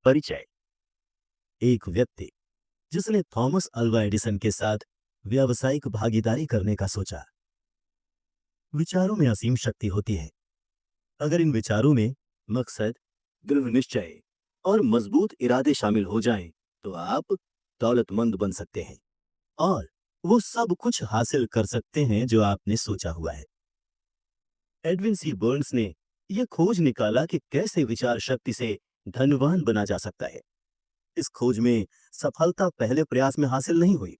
परिचय। एक व्यक्ति जिसने थॉमस अल्वा एडिसन के साथ व्यावसायिक भागीदारी करने का सोचा। विचारों में असीम शक्ति होती है। अगर इन विचारों में मकसद, दृढ़ निश्चय और मजबूत इरादे शामिल हो जाएं, तो आप दौलतमंद बन सकते हैं और वो सब कुछ हासिल कर सकते हैं जो आपने सोचा हुआ है। एडविन सी बर्न्स ने यह खोज निकाला कि कैसे विचार शक्ति से धनवान बना जा सकता है। इस खोज में सफलता पहले प्रयास में हासिल नहीं हुई,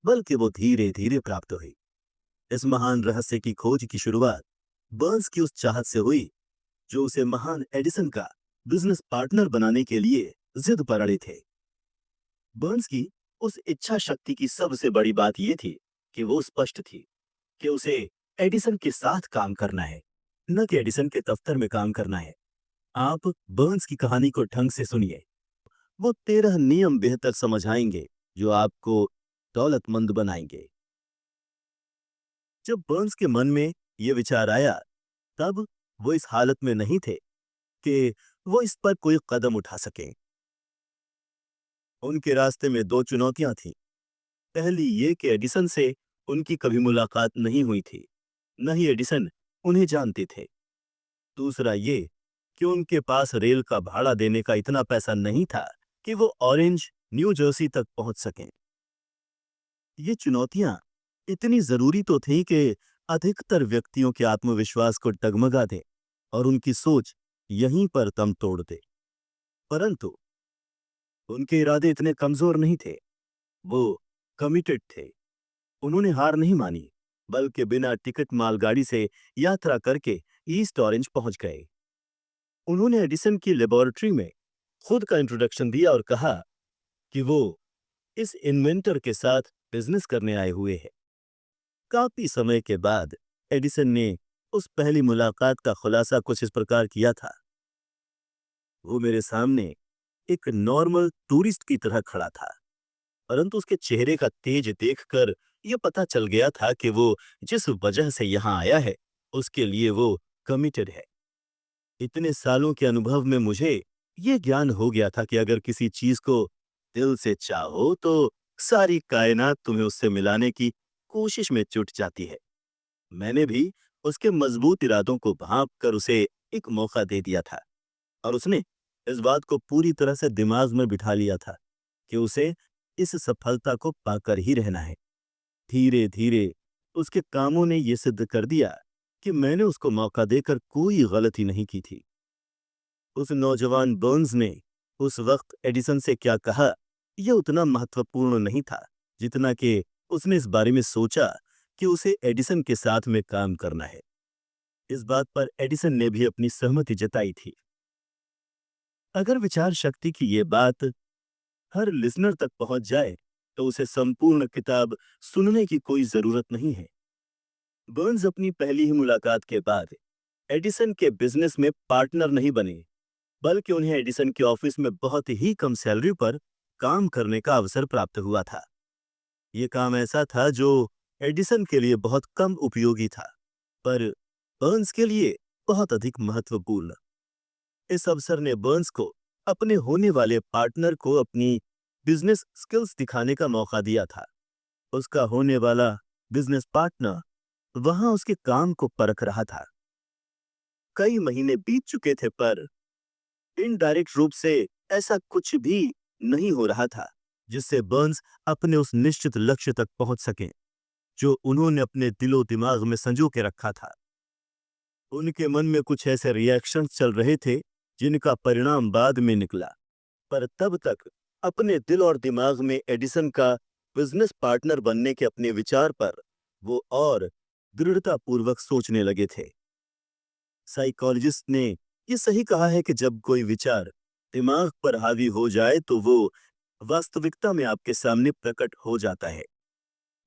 बल्कि वो धीरे धीरे प्राप्त हुई। इस महान रहस्य की खोज की शुरुआत बर्न्स की उस चाहत से हुई जो उसे महान एडिसन का बिजनेस पार्टनर बनाने के लिए जिद पर अड़े थे। बर्न्स की उस इच्छा शक्ति की सबसे बड़ी बात यह थी कि वो स्पष्ट थी कि उसे एडिसन के साथ काम करना है, न कि एडिसन के दफ्तर में काम करना है। आप बर्न्स की कहानी को ढंग से सुनिए। वो 13 नियम बेहतर समझाएंगे जो आपको दौलतमंद बनाएंगे। जब बर्न्स के मन में ये विचार आया, तब वो इस हालत में नहीं थे कि वो इस पर कोई कदम उठा सकें। उनके रास्ते में दो चुनौतियां थीं। पहली ये कि एडिसन से उनकी कभी मुलाकात नहीं हुई थी, न ही एडिसन उन्हें जानते थे। दूसरा ये कि उनके पास रेल का भाड़ा देने का इतना पैसा नहीं था कि वो ऑरेंज, न्यू जर्सी तक पहुंच सकें। ये चुनौतियां इतनी जरूरी तो थीं कि अधिकतर व्यक्तियों के आत्मविश्वास को डगमगा दे और उनकी सोच यहीं पर दम तोड़ दे। परंतु उनके इरादे इतने कमजोर नहीं थे। वो कमिटेड थे। उन्होंने हार नहीं मानी, बल्कि बिना टिकट मालगाड़ी से यात्रा करके ईस्ट ऑरेंज पहुंच गए। उन्होंने एडिसन की लेबोरेटरी में खुद का इंट्रोडक्शन दिया और कहा कि वो इस इन्वेंटर के साथ बिजनेस करने आए हुए हैं। काफी समय के बाद एडिसन ने उस पहली मुलाकात का खुलासा कुछ इस प्रकार किया था। वो मेरे सामने एक नॉर्मल टूरिस्ट की तरह खड़ा था, परंतु उसके चेहरे का तेज देखकर यह पता चल गया था कि वो जिस वजह से यहाँ आया है, उसके लिए वो कमिटेड है। इतने सालों के अनुभव में मुझे ये ज्ञान हो गया था कि अगर किसी चीज को दिल से चाहो तो सारी कायनात तुम्हें उससे मिलाने की कोशिश में जुट जाती है। मैंने भी उसके मजबूत इरादों को भांप कर उसे एक मौका दे दिया था और उसने इस बात को पूरी तरह से दिमाग में बिठा लिया था कि उसे इस सफलता को पाकर ही रहना है। धीरे धीरे उसके कामों ने यह सिद्ध कर दिया कि मैंने उसको मौका देकर कोई गलती नहीं की थी। उस नौजवान बर्न्स ने उस वक्त एडिसन से क्या कहा, यह उतना महत्वपूर्ण नहीं था जितना कि उसने इस बारे में सोचा कि उसे एडिसन के साथ में काम करना है। इस बात पर एडिसन ने भी अपनी सहमति जताई थी। अगर विचार शक्ति की ये बात हर लिसनर तक पहुंच जाए, तो उसे संपूर्ण किताब सुनने की कोई जरूरत नहीं है। बर्न्स अपनी पहली ही मुलाकात के बाद एडिसन के बिजनेस में पार्टनर नहीं बने, बल्कि उन्हें एडिसन के ऑफिस में बहुत ही कम सैलरी पर काम करने का अवसर प्राप्त हुआ था। ये काम ऐसा था जो एडिसन के लिए बहुत कम उपयोगी था, पर बर्न्स के लिए बहुत अधिक महत्वपूर्ण। इस अवसर ने बर्न्स को अपने होने वाले पार्टनर को अपनी बिजनेस स्किल्स दिखाने का मौका दिया था। उसका होने वाला बिजनेस पार्टनर वहां उसके काम को परख रहा था। कई महीने बीत चुके थे, पर इनडायरेक्ट रूप से ऐसा कुछ भी नहीं हो रहा था जिससे बर्न्स अपने उस निश्चित लक्ष्य तक पहुंच सके जो उन्होंने अपने दिलो दिमाग में संजो के रखा था। उनके मन में कुछ ऐसे रिएक्शंस चल रहे थे जिनका परिणाम बाद में निकला, पर तब तक अपने दिल और दिमाग में एडिसन का बिजनेस पार्टनर बनने के अपने विचार पर वो और दृढ़तापूर्वक सोचने लगे थे। साइकोलॉजिस्ट ने ये सही कहा है कि जब कोई विचार दिमाग पर हावी हो जाए तो वो वास्तविकता में आपके सामने प्रकट हो जाता है।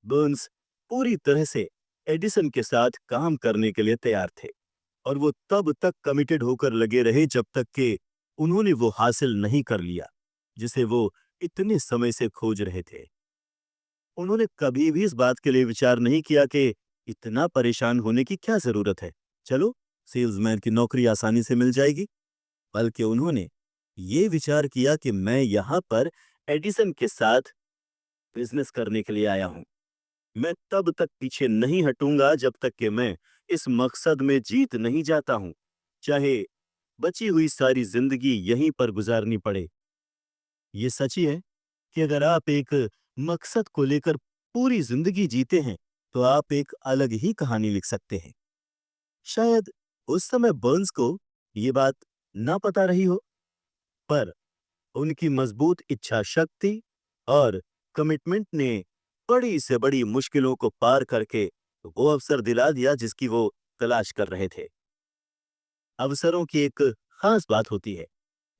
बर्न्स पूरी तरह से एडिसन के साथ काम करने के लिए तैयार थे और वो तब तक कमिटेड होकर लगे रहे जब तक कि उन्होंने वो हासिल नहीं कर लिया जिसे वो इतने समय से खोज रहे थे। उन्होंने कभी भी इस बात के लिए विचार नहीं किया कि इतना परेशान होने की क्या जरूरत है, चलो सेल्समैन की नौकरी आसानी से मिल जाएगी। बल्कि उन्होंने ये विचार किया कि मैं यहाँ पर एडिसन के साथ बिजनेस करने के लिए आया हूँ। मैं तब तक पीछे नहीं हटूंगा जब तक कि मैं इस मकसद में जीत नहीं जाता हूँ, चाहे बची हुई सारी जिंदगी यहीं पर गुजारनी पड़े। ये सच ही है कि अगर आप एक मकसद को लेकर पूरी जिंदगी जीते हैं, तो आप एक अलग ही कहानी लिख सकते हैं। शायद उस समय बर्न्स को ये बात ना पता रही हो, पर उनकी मजबूत इच्छा शक्ति और कमिटमेंट ने बड़ी से बड़ी मुश्किलों को पार करके वो अवसर दिला दिया जिसकी वो तलाश कर रहे थे। अवसरों की एक खास बात होती है,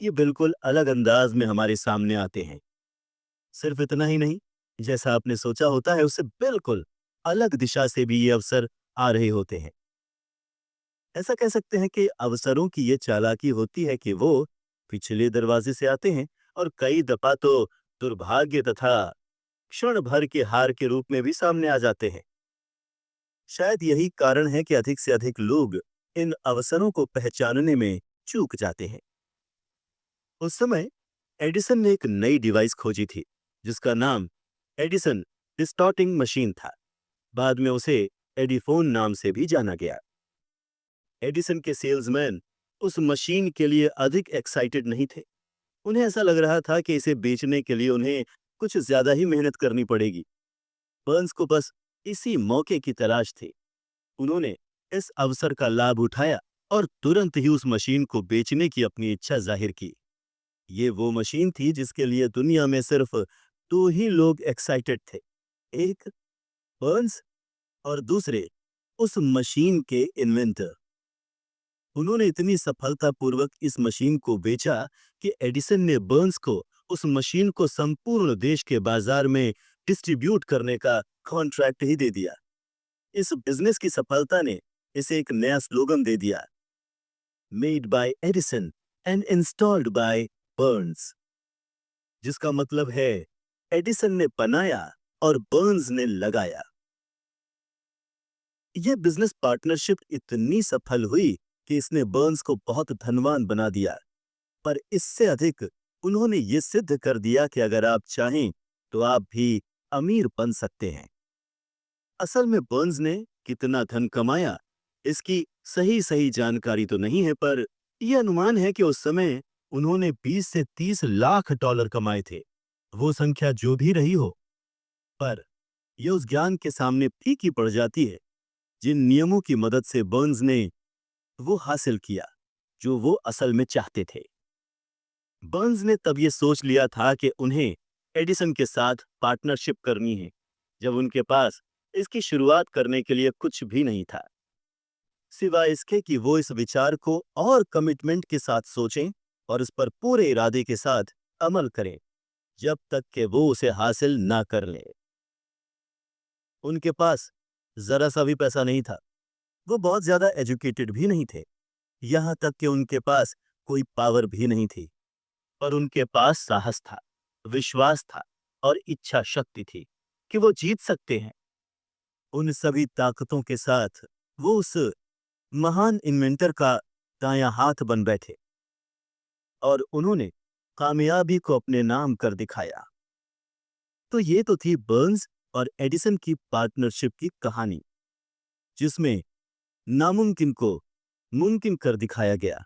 ये बिल्कुल अलग अंदाज में हमारे सामने आते हैं। सिर्फ इतना ही नहीं, जैसा आपने सोचा होता है उससे बिल्कुल अलग दिशा से भी ये अवसर आ रहे होते हैं। ऐसा कह सकते हैं कि अवसरों की ये चालाकी होती है कि वो पिछले दरवाजे से आते हैं और कई दफा तो दुर्भाग्य तथा क्षण भर के हार के रूप में भी सामने आ जाते हैं। शायद यही कारण है कि अधिक से अधिक लोग इन अवसरों को पहचानने में चूक जाते हैं। उस समय एडिसन ने एक नई डिवाइस खोजी थी जिसका नाम एडिसन डिस्टॉर्टिंग मशीन था। बाद में उसे एडिफोन नाम से भी जाना गया। एडिसन के सेल्समैन उस मशीन के लिए अधिक एक्साइटेड नहीं थे। उन्हें ऐसा लग रहा था कि इसे बेचने के लिए उन्हें कुछ ज्यादा ही मेहनत करनी पड़ेगी। बर्न्स को बस इसी मौके की तलाश थी। उन्होंने इस अवसर का लाभ उठाया और तुरंत ही उस मशीन को बेचने की अपनी इच्छा जाहिर की। ये वो मशीन थी जिसके लिए दुनिया में सिर्फ दो ही लोग एक्साइटेड थे, एक बर्न्स और दूसरे उस मशीन के इन्वेंटर। उन्होंने इतनी सफलतापूर्वक इस मशीन को बेचा कि एडिसन ने बर्न्स को उस मशीन को संपूर्ण देश के बाजार में डिस्ट्रीब्यूट करने का कॉन्ट्रैक्ट ही दे दिया। इस बिजनेस की सफलता ने इसे एक नया स्लोगन दे दिया, made by Edison and installed by Burns, जिसका मतलब है एडिसन ने बनाया और बर्न्स ने लगाया। यह बिजनेस पार्टनरशिप इतनी सफल हुई कि इसने बर्न्स को बहुत धनवान बना दिया, पर इससे अधिक उन्होंने ये सिद्ध कर दिया कि अगर आप चाहें तो आप भी अमीर बन सकते हैं। असल में बर्न्स ने कितना धन कमाया, इसकी सही सही जानकारी तो नहीं है, पर यह अनुमान है कि उस समय उन्होंने 20 से 30 लाख डॉलर कमाए थे। वो संख्या जो भी रही हो, पर यह उस ज्ञान के सामने फीकी पड़ जाती है जिन नियमों की मदद से बर्न्स ने वो हासिल किया जो वो असल में चाहते थे। बर्न्स ने तब ये सोच लिया था कि उन्हें एडिसन के साथ पार्टनरशिप करनी है, जब उनके पास इसकी शुरुआत करने के लिए कुछ भी नहीं था, सिवाय इसके कि वो इस विचार को और कमिटमेंट के साथ सोचें और उस पर पूरे इरादे के साथ अमल करें जब तक कि वो उसे हासिल ना कर ले। उनके पास जरा सा भी पैसा नहीं था, वो बहुत ज्यादा एजुकेटेड भी नहीं थे, यहां तक कि उनके पास कोई पावर भी नहीं थी, पर उनके पास साहस था, विश्वास था और इच्छा शक्ति थी कि वो जीत सकते हैं। उन सभी ताकतों के साथ वो उस महान इन्वेंटर का दायां हाथ बन बैठे और उन्होंने कामयाबी को अपने नाम कर दिखाया। तो ये तो थी बर्न्स और एडिसन की पार्टनरशिप की कहानी, जिसमें नामुमकिन को मुमकिन कर दिखाया गया।